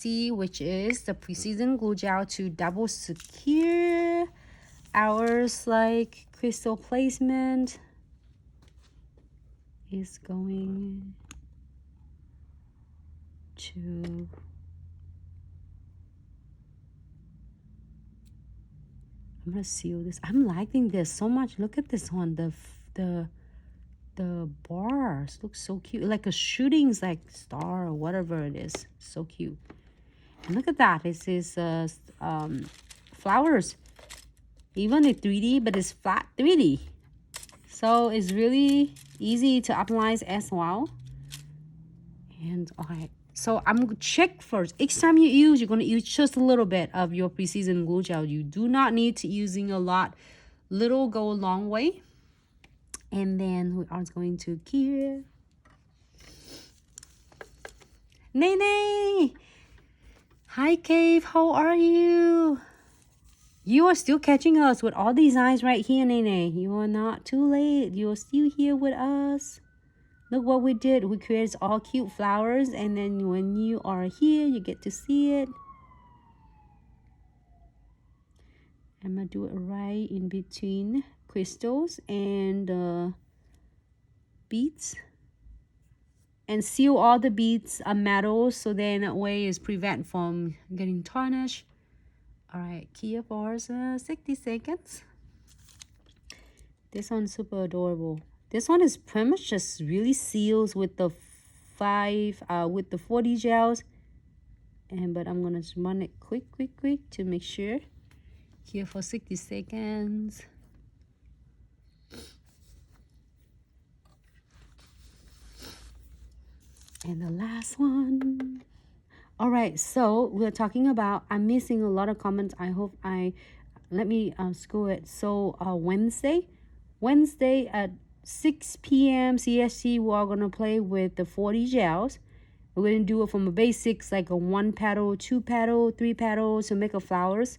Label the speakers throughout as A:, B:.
A: CST, which is the Precision Glue Gel to double secure our like crystal placement. Is going to I'm gonna seal this. I'm liking this so much. Look at this one. The bars look so cute, like a shooting like star or whatever it is. So cute. And look at that. This is flowers. Even in 3D, but it's flat 3D. So it's really easy to apply as well. And okay, so I'm gonna check first. Each time you use, you're gonna use just a little bit of your Precision Glue Gel. You do not need to using a lot. Little go a long way. And then we are going to here. Nene! Hi, Cave. How are you? You are still catching us with all these eyes right here, Nene. You are not too late. You are still here with us. Look what we did. We created all cute flowers. And then when you are here, you get to see it. I'm going to do it right in between crystals and beads. And seal all the beads are metal. So then that way is prevent from getting tarnished. All right, here for 60 seconds. This one's super adorable. This one is pretty much just really seals with the 40 gels. But I'm gonna just run it quick to make sure. Here for 60 seconds. And the last one. All right, so we're talking about, I'm missing a lot of comments. I hope let me screw it. So Wednesday at 6 p.m. CST, we're going to play with the 40 gels. We're going to do it from a basics, like a 1 petal, 2 petal, 3 petals to make a flowers.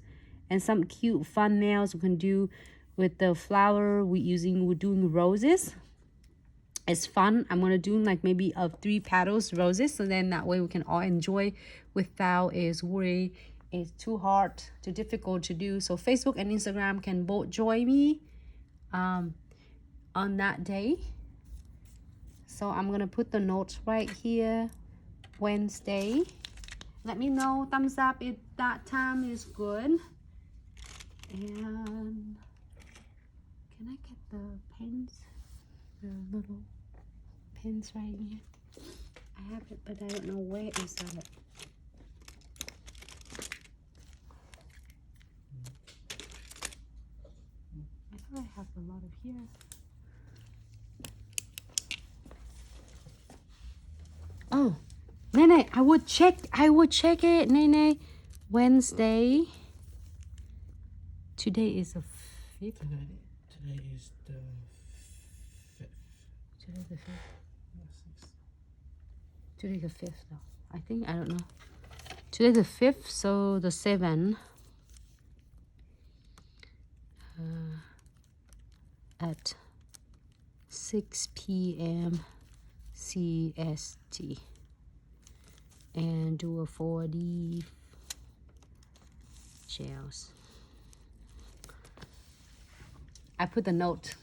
A: And some cute fun nails we can do with the flower we're doing roses. It's fun. I'm gonna do like maybe 3 petals roses, so then that way we can all enjoy without is worry it's too hard, too difficult to do. So Facebook and Instagram can both join me on that day. So I'm gonna put the notes right here. Wednesday. Let me know, thumbs up if that time is good. And can I get the pens? The little pins right here. I have it, but I don't know where is it. I thought I have a lot of here. Oh, Nene, I would check it, Nene. Wednesday. Today is the 5th.
B: Today is the 5th.
A: Today the 5th. Today the 5th though. I think, I don't know. Today the 5th, so the 7th. At 6 p.m. CST. And do a 40 gels. I put the note